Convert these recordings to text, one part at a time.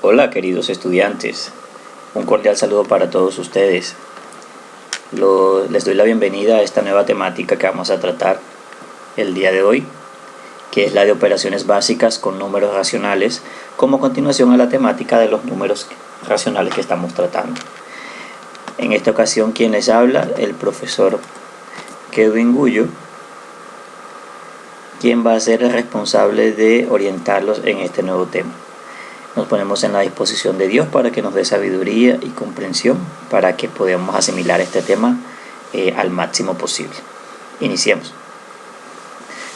Hola queridos estudiantes, un cordial saludo para todos ustedes. Les doy la bienvenida a esta nueva temática que vamos a tratar el día de hoy, que es la de operaciones básicas con números racionales, como continuación a la temática de los números racionales que estamos tratando. En esta ocasión, quien les habla, el profesor Kevin Gullo, quien va a ser el responsable de orientarlos en este nuevo tema. Nos ponemos en la disposición de Dios para que nos dé sabiduría y comprensión para que podamos asimilar este tema al máximo posible. Iniciemos.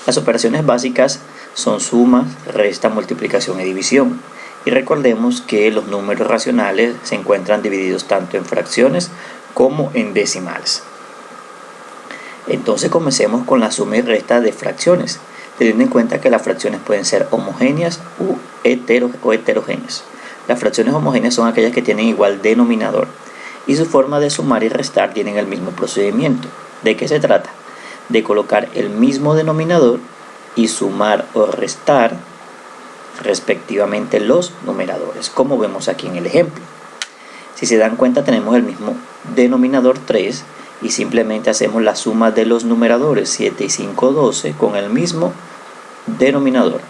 Las operaciones básicas son sumas, resta, multiplicación y división. Y recordemos que los números racionales se encuentran divididos tanto en fracciones como en decimales. Entonces comencemos con la suma y resta de fracciones, teniendo en cuenta que las fracciones pueden ser homogéneas o heterogéneas. Las fracciones homogéneas son aquellas que tienen igual denominador y su forma de sumar y restar tienen el mismo procedimiento. ¿De qué se trata? De colocar el mismo denominador y sumar o restar respectivamente los numeradores, como vemos aquí en el ejemplo. Si se dan cuenta, tenemos el mismo denominador 3 y simplemente hacemos la suma de los numeradores 7 y 5, 12 con el mismo denominador.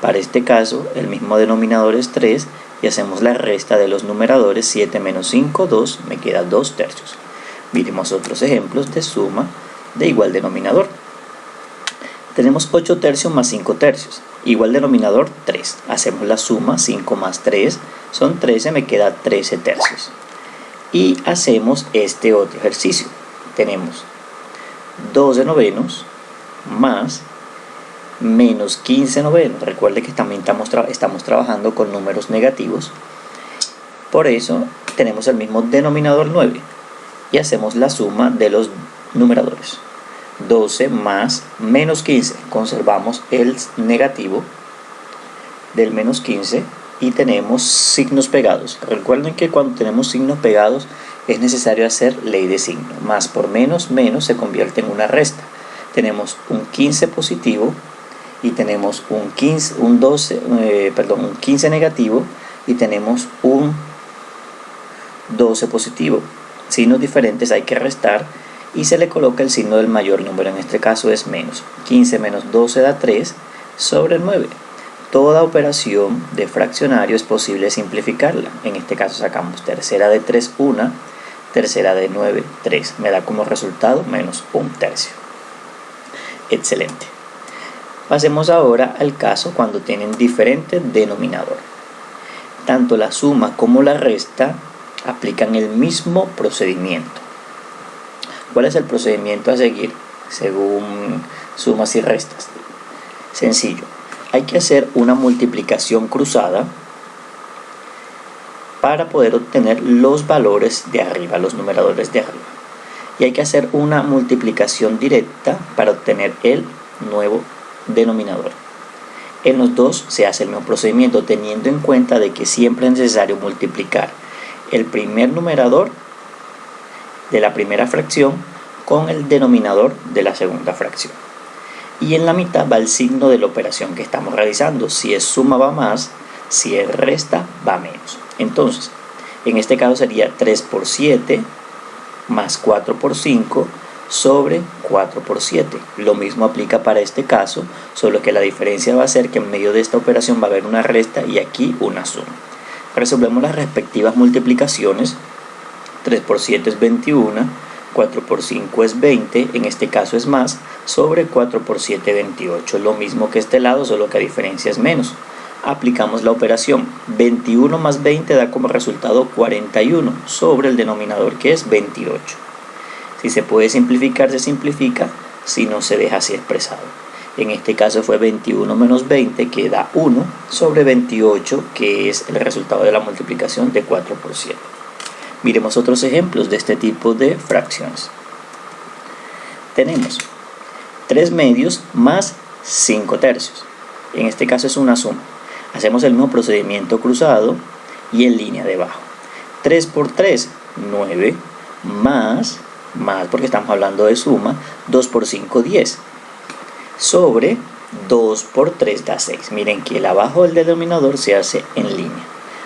Para este caso, el mismo denominador es 3 y hacemos la resta de los numeradores 7 menos 5, 2, me queda 2 tercios. Miremos otros ejemplos de suma de igual denominador. Tenemos 8 tercios más 5 tercios, igual denominador 3. Hacemos la suma, 5 más 3 son 13, me queda 13 tercios. Y hacemos este otro ejercicio. Tenemos 12 novenos más menos 15 novenos. Recuerde que también estamos trabajando con números negativos. Por eso tenemos el mismo denominador 9 y hacemos la suma de los numeradores. 12 más menos 15. Conservamos el negativo del menos 15 y tenemos signos pegados. Recuerden que cuando tenemos signos pegados es necesario hacer ley de signo. Más por menos, menos se convierte en una resta. Tenemos un 15 positivo y tenemos un 15 negativo y tenemos un 12 positivo. Signos diferentes hay que restar y se le coloca el signo del mayor número. En este caso es menos. 15 menos 12 da 3 sobre 9. Toda operación de fraccionario es posible simplificarla. En este caso sacamos tercera de 3, 1, tercera de 9, 3. Me da como resultado menos 1 tercio. Excelente. Pasemos ahora al caso cuando tienen diferente denominador. Tanto la suma como la resta aplican el mismo procedimiento. ¿Cuál es el procedimiento a seguir según sumas y restas? Sencillo. Hay que hacer una multiplicación cruzada para poder obtener los valores de arriba, los numeradores de arriba. Y hay que hacer una multiplicación directa para obtener el nuevo denominador. En los dos se hace el mismo procedimiento, teniendo en cuenta de que siempre es necesario multiplicar el primer numerador de la primera fracción con el denominador de la segunda fracción. Y en la mitad va el signo de la operación que estamos realizando. Si es suma va más, si es resta va menos. Entonces, en este caso sería 3 por 7 más 4 por 5 sobre 4 por 7. Lo mismo aplica para este caso, solo que la diferencia va a ser que en medio de esta operación va a haber una resta y aquí una suma. Resolvemos las respectivas multiplicaciones. 3 por 7 es 21, 4 por 5 es 20, en este caso es más, sobre 4 por 7, 28. Lo mismo que este lado, solo que a diferencia es menos. Aplicamos la operación. 21 más 20 da como resultado 41 sobre el denominador que es 28. Si se puede simplificar, se simplifica, si no se deja así expresado. En este caso fue 21 menos 20 que da 1 sobre 28, que es el resultado de la multiplicación de 4 por 7. Miremos otros ejemplos de este tipo de fracciones. Tenemos 3 medios más 5 tercios. En este caso es una suma. Hacemos el mismo procedimiento cruzado y en línea debajo. 3 por 3, 9, más porque estamos hablando de suma, 2 por 5, 10. Sobre 2 por 3 da 6. Miren que el abajo del denominador se hace en línea.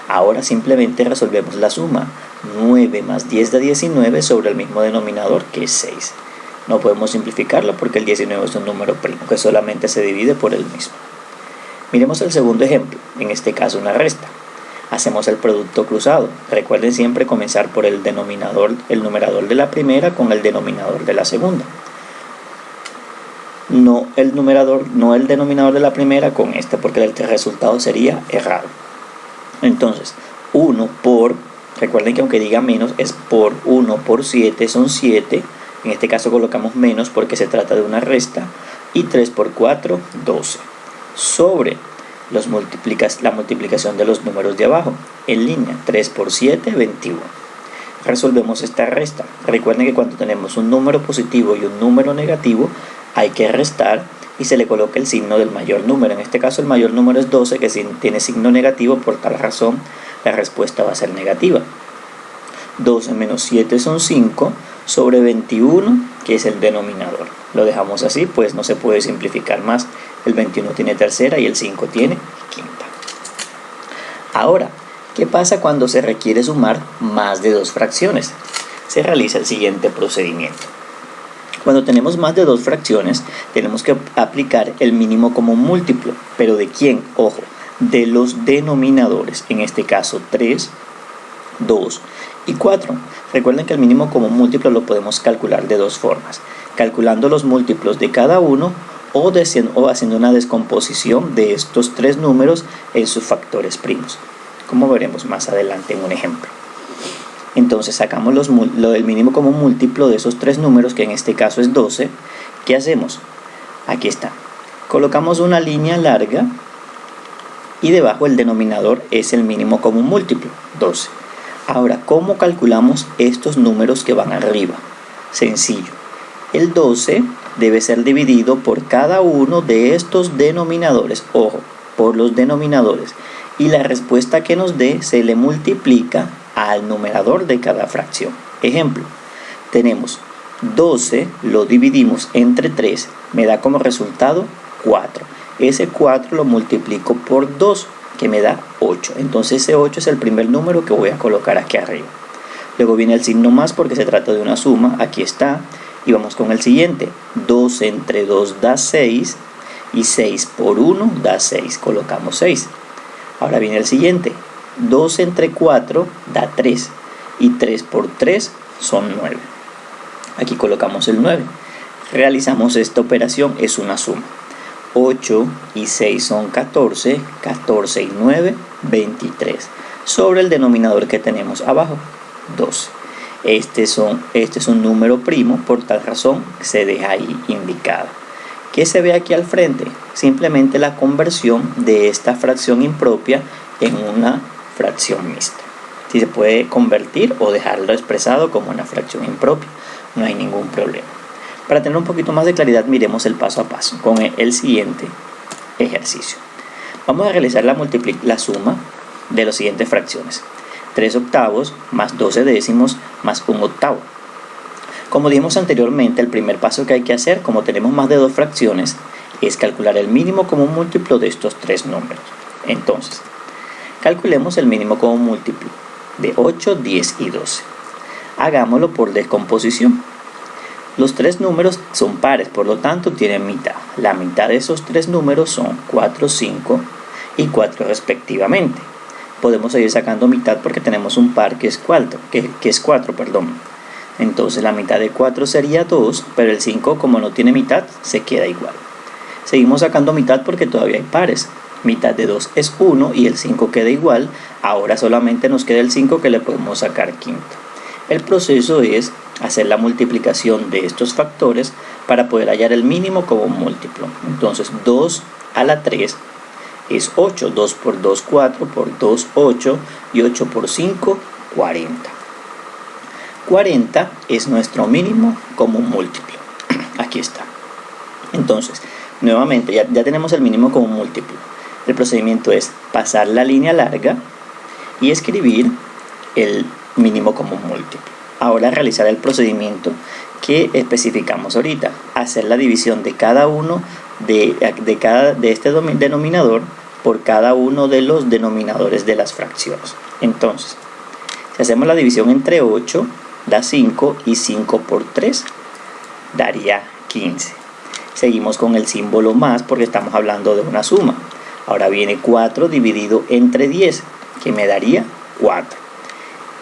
Ahora simplemente resolvemos la suma. 9 más 10 da 19 sobre el mismo denominador, que es 6. No podemos simplificarlo porque el 19 es un número primo que solamente se divide por el mismo. Miremos el segundo ejemplo, en este caso una resta. Hacemos el producto cruzado. Recuerden siempre comenzar por el numerador de la primera con el denominador de la segunda. No el denominador de la primera con este, porque el resultado sería errado. Entonces, 1 por, recuerden que aunque diga menos, es por 1 por 7 son 7. En este caso colocamos menos porque se trata de una resta. Y 3 por 4, 12. Sobre la multiplicación de los números de abajo, en línea, 3 por 7, 21. Resolvemos esta resta. Recuerden que cuando tenemos un número positivo y un número negativo, hay que restar y se le coloca el signo del mayor número. En este caso el mayor número es 12, que tiene signo negativo, por tal razón la respuesta va a ser negativa. 12 menos 7 son 5 sobre 21, que es el denominador. Lo dejamos así, pues no se puede simplificar más. El 21 tiene tercera y el 5 tiene quinta. Ahora, ¿qué pasa cuando se requiere sumar más de dos fracciones? Se realiza el siguiente procedimiento. Cuando tenemos más de dos fracciones, tenemos que aplicar el mínimo común múltiplo. ¿Pero de quién? Ojo, de los denominadores. En este caso, 3, 2 y 4. Recuerden que el mínimo común múltiplo lo podemos calcular de dos formas. Calculando los múltiplos de cada uno o haciendo una descomposición de estos tres números en sus factores primos, como veremos más adelante en un ejemplo. Entonces sacamos el mínimo común múltiplo de esos tres números, que en este caso es 12. ¿Qué hacemos? Aquí está. Colocamos una línea larga y debajo el denominador es el mínimo común múltiplo, 12. Ahora, ¿cómo calculamos estos números que van arriba? Sencillo. El 12 debe ser dividido por cada uno de estos denominadores. Ojo, por los denominadores. Y la respuesta que nos dé se le multiplica al numerador de cada fracción. Ejemplo, tenemos 12, lo dividimos entre 3, me da como resultado 4. Ese 4 lo multiplico por 2, que me da 8. Entonces ese 8 es el primer número que voy a colocar aquí arriba. Luego viene el signo más porque se trata de una suma. Aquí está. Y vamos con el siguiente. 2 entre 2 da 6 y 6 por 1 da 6. Colocamos 6. Ahora viene el siguiente. 2 entre 4 da 3 y 3 por 3 son 9. Aquí colocamos el 9. Realizamos esta operación, es una suma. 8 y 6 son 14, 14 y 9, 23. Sobre el denominador que tenemos abajo, 12. Este es un número primo, por tal razón se deja ahí indicado. ¿Qué se ve aquí al frente? Simplemente la conversión de esta fracción impropia en una fracción mixta. Si se puede convertir o dejarlo expresado como una fracción impropia, no hay ningún problema. Para tener un poquito más de claridad, miremos el paso a paso con el siguiente ejercicio. Vamos a realizar la suma de las siguientes fracciones. 3 octavos más 12 décimos más 1 octavo. Como dijimos anteriormente, el primer paso que hay que hacer, como tenemos más de dos fracciones, es calcular el mínimo común múltiplo de estos tres números. Entonces, calculemos el mínimo común múltiplo de 8, 10 y 12. Hagámoslo por descomposición. Los tres números son pares, por lo tanto tienen mitad. La mitad de esos tres números son 4, 5 y 4 respectivamente. Podemos seguir sacando mitad porque tenemos un par que es 4, Entonces la mitad de 4 sería 2, pero el 5, como no tiene mitad, se queda igual. Seguimos sacando mitad porque todavía hay pares. Mitad de 2 es 1 y el 5 queda igual. Ahora solamente nos queda el 5 que le podemos sacar quinto. El proceso es hacer la multiplicación de estos factores para poder hallar el mínimo común múltiplo. Entonces 2 a la 3 es 8, 2 por 2, 4, por 2, 8 y 8 por 5, 40. 40 es nuestro mínimo común múltiplo. Aquí está. Entonces, nuevamente ya tenemos el mínimo común múltiplo. El procedimiento es pasar la línea larga y escribir el mínimo común múltiplo. Ahora realizar el procedimiento que especificamos ahorita. Hacer la división de cada uno de este denominador por cada uno de los denominadores de las fracciones. Entonces, si hacemos la división entre 8, da 5 y 5 por 3 daría 15. Seguimos con el símbolo más porque estamos hablando de una suma. Ahora viene 4 dividido entre 10, que me daría 4.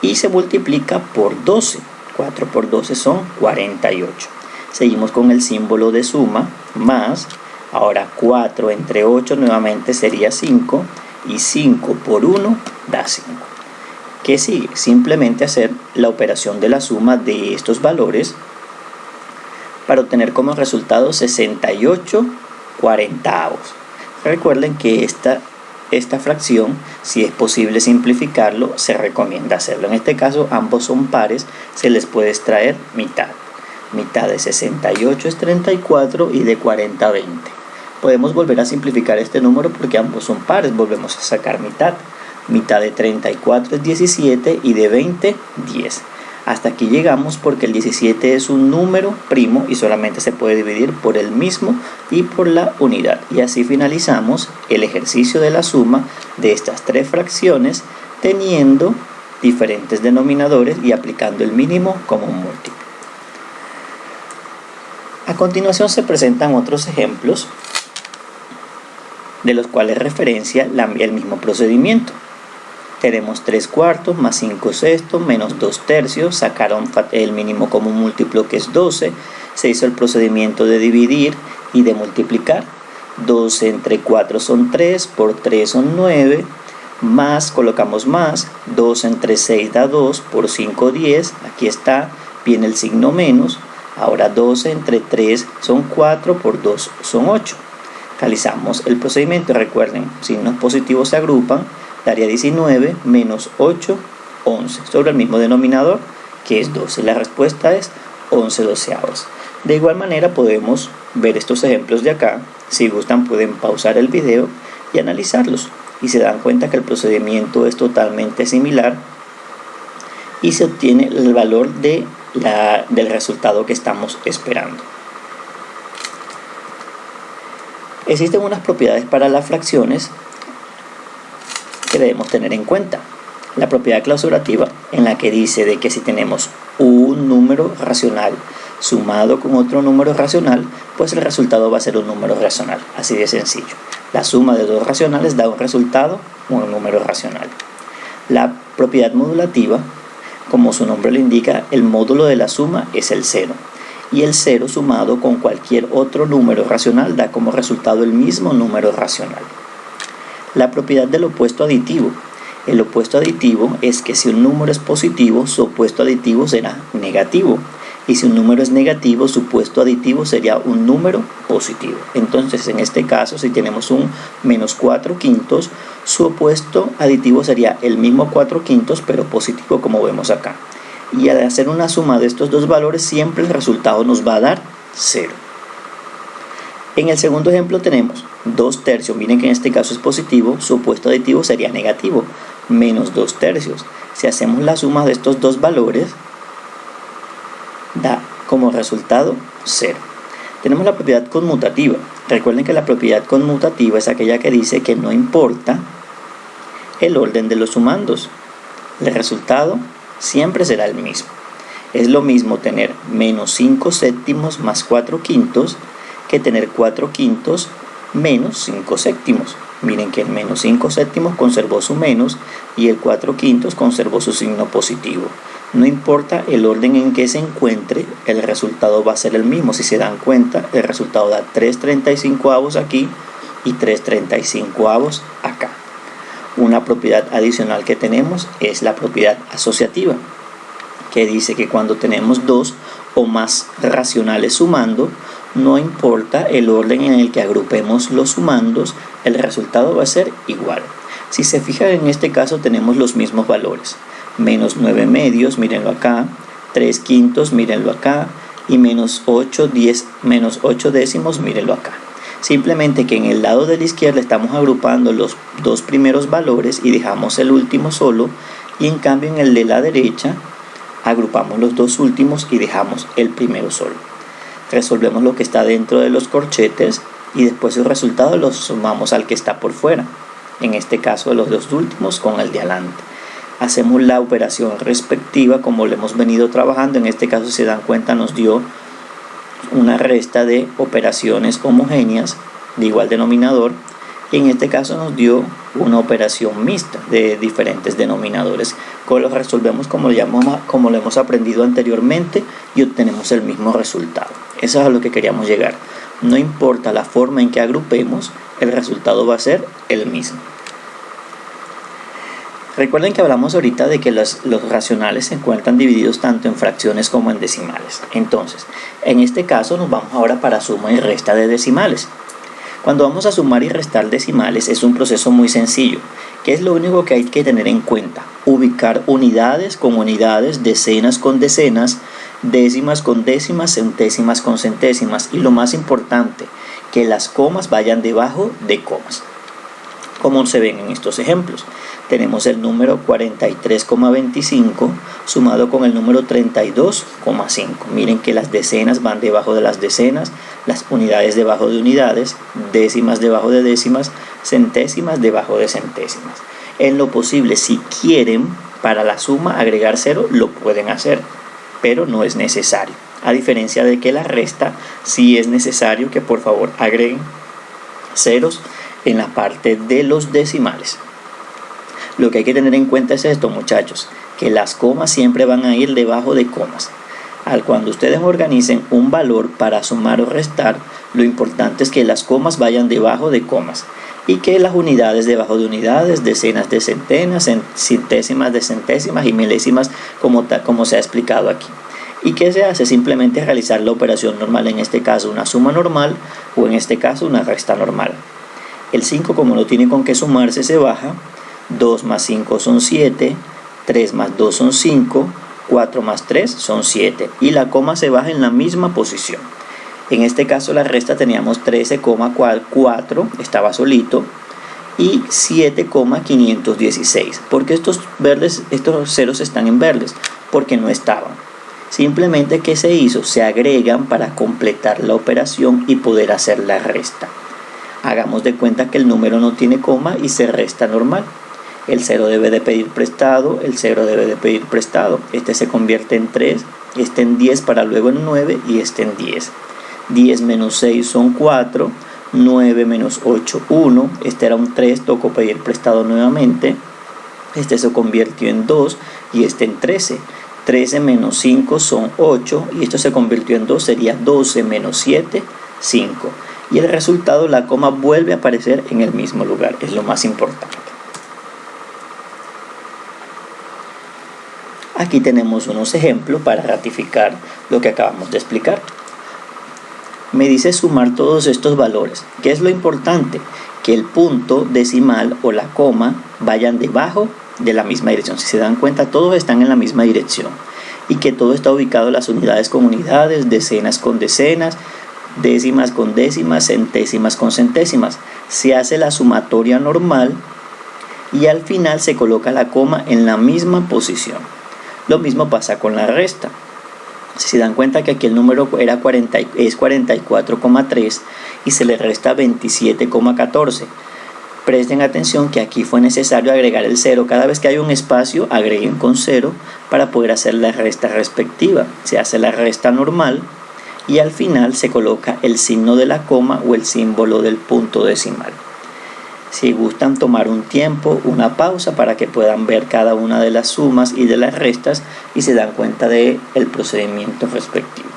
Y se multiplica por 12. 4 por 12 son 48. Seguimos con el símbolo de suma, más. Ahora 4 entre 8 nuevamente sería 5. Y 5 por 1 da 5. ¿Qué sigue? Simplemente hacer la operación de la suma de estos valores para obtener como resultado 68 cuarentavos. Recuerden que esta fracción, si es posible simplificarlo, se recomienda hacerlo. En este caso ambos son pares, se les puede extraer mitad. Mitad de 68 es 34 y de 40 20. Podemos volver a simplificar este número porque ambos son pares, volvemos a sacar mitad. Mitad de 34 es 17 y de 20 10. Hasta aquí llegamos porque el 17 es un número primo y solamente se puede dividir por el mismo y por la unidad. Y así finalizamos el ejercicio de la suma de estas tres fracciones teniendo diferentes denominadores y aplicando el mínimo como un múltiplo. A continuación se presentan otros ejemplos de los cuales referencia el mismo procedimiento. Tenemos 3 cuartos más 5 sextos menos 2 tercios, sacaron el mínimo común múltiplo que es 12, se hizo el procedimiento de dividir y de multiplicar. 12 entre 4 son 3, por 3 son 9, más, colocamos más, 2 entre 6 da 2, por 5 10, aquí está, viene el signo menos, ahora 12 entre 3 son 4, por 2 son 8. Realizamos el procedimiento, recuerden, signos positivos se agrupan, daría 19 menos 8, 11, sobre el mismo denominador que es 12. La respuesta es 11 doceavos. De igual manera podemos ver estos ejemplos de acá. Si gustan pueden pausar el video y analizarlos. Y se dan cuenta que el procedimiento es totalmente similar y se obtiene el valor del resultado que estamos esperando. Existen unas propiedades para las fracciones que debemos tener en cuenta. La propiedad clausurativa, en la que dice de que si tenemos un número racional sumado con otro número racional, pues el resultado va a ser un número racional, así de sencillo. La suma de dos racionales da un resultado, un número racional. La propiedad modulativa, como su nombre lo indica, el módulo de la suma es el 0, y el 0 sumado con cualquier otro número racional da como resultado el mismo número racional. La propiedad del opuesto aditivo. El opuesto aditivo es que si un número es positivo, su opuesto aditivo será negativo. Y si un número es negativo, su opuesto aditivo sería un número positivo. Entonces, en este caso, si tenemos un menos 4 quintos, su opuesto aditivo sería el mismo 4 quintos, pero positivo, como vemos acá. Y al hacer una suma de estos dos valores, siempre el resultado nos va a dar 0. En el segundo ejemplo tenemos 2 tercios, miren que en este caso es positivo, su opuesto aditivo sería negativo, menos 2 tercios. Si hacemos la suma de estos dos valores, da como resultado 0. Tenemos la propiedad conmutativa. Recuerden que la propiedad conmutativa es aquella que dice que no importa el orden de los sumandos, el resultado siempre será el mismo. Es lo mismo tener menos 5 séptimos más 4 quintos que tener 4 quintos menos 5 séptimos. Miren que el menos 5 séptimos conservó su menos y el 4 quintos conservó su signo positivo. No importa el orden en que se encuentre, el resultado va a ser el mismo. Si se dan cuenta, el resultado da 3/35 aquí y 3/35 acá. Una propiedad adicional que tenemos es la propiedad asociativa, que dice que cuando tenemos dos o más racionales sumando, no importa el orden en el que agrupemos los sumandos, el resultado va a ser igual. Si se fijan, en este caso tenemos los mismos valores. Menos 9 medios, mírenlo acá, 3 quintos, mírenlo acá, y menos 8 décimos, mírenlo acá. Simplemente que en el lado de la izquierda estamos agrupando los dos primeros valores y dejamos el último solo, y en cambio en el de la derecha agrupamos los dos últimos y dejamos el primero solo. Resolvemos lo que está dentro de los corchetes y después el resultado lo sumamos al que está por fuera. en este caso de los dos últimos con el de adelante. Hacemos la operación respectiva como lo hemos venido trabajando. En este caso, si se dan cuenta, nos dio una resta de operaciones homogéneas de igual denominador, y en este caso nos dio una operación mixta de diferentes denominadores. Lo resolvemos como lo hemos aprendido anteriormente y obtenemos el mismo resultado. Eso es a lo que queríamos llegar. No importa la forma en que agrupemos, el resultado va a ser el mismo. Recuerden que hablamos ahorita de que los racionales se encuentran divididos tanto en fracciones como en decimales. Entonces, en este caso nos vamos ahora para suma y resta de decimales. Cuando vamos a sumar y restar decimales es un proceso muy sencillo. ¿Qué es lo único que hay que tener en cuenta? Ubicar unidades con unidades, decenas con decenas, décimas con décimas, centésimas con centésimas, y lo más importante, que las comas vayan debajo de comas. Como se ven en estos ejemplos, tenemos el número 43,25 sumado con el número 32,5. Miren que las decenas van debajo de las decenas, las unidades debajo de unidades, décimas debajo de décimas, centésimas debajo de centésimas. En lo posible, si quieren para la suma agregar 0, lo pueden hacer, pero no es necesario. A diferencia de que la resta, sí es necesario que por favor agreguen ceros en la parte de los decimales. Lo que hay que tener en cuenta es esto, muchachos, que las comas siempre van a ir debajo de comas. Cuando ustedes organicen un valor para sumar o restar, lo importante es que las comas vayan debajo de comas y que las unidades debajo de unidades, decenas de centenas, centésimas de centésimas y milésimas, como se ha explicado aquí. ¿Y qué se hace? Simplemente realizar la operación normal, en este caso una suma normal o en este caso una resta normal. El 5, como no tiene con qué sumarse, se baja. 2 más 5 son 7, 3 más 2 son 5, 4 más 3 son 7, y la coma se baja en la misma posición. En este caso la resta teníamos 13,4, estaba solito, y 7,516. ¿Por qué estos ceros están en verdes? Porque no estaban. Simplemente, ¿qué se hizo? Se agregan para completar la operación y poder hacer la resta. Hagamos de cuenta que el número no tiene coma y se resta normal. El 0 debe de pedir prestado, el 0 debe de pedir prestado. Este se convierte en 3, este en 10 para luego en 9 y este en 10. 10 menos 6 son 4, 9 menos 8, 1. Este era un 3, tocó pedir prestado nuevamente. Este se convirtió en 2 y este en 13. 13 menos 5 son 8 y esto se convirtió en 2, sería 12 menos 7, 5. Y el resultado, la coma vuelve a aparecer en el mismo lugar, es lo más importante. Aquí tenemos unos ejemplos para ratificar lo que acabamos de explicar. Me dice sumar todos estos valores. ¿Qué es lo importante? Que el punto decimal o la coma vayan debajo de la misma dirección. Si se dan cuenta, todos están en la misma dirección. Y que todo está ubicado, las unidades con unidades, decenas con decenas, décimas con décimas, centésimas con centésimas. Se hace la sumatoria normal y al final se coloca la coma en la misma posición. Lo mismo pasa con la resta. Si se dan cuenta que aquí el número es 44,3 y se le resta 27,14. Presten atención que aquí fue necesario agregar el 0. Cada vez que hay un espacio, agreguen con 0 para poder hacer la resta respectiva. Se hace la resta normal y al final se coloca el signo de la coma o el símbolo del punto decimal. Si gustan tomar un tiempo, una pausa para que puedan ver cada una de las sumas y de las restas y se dan cuenta del procedimiento respectivo.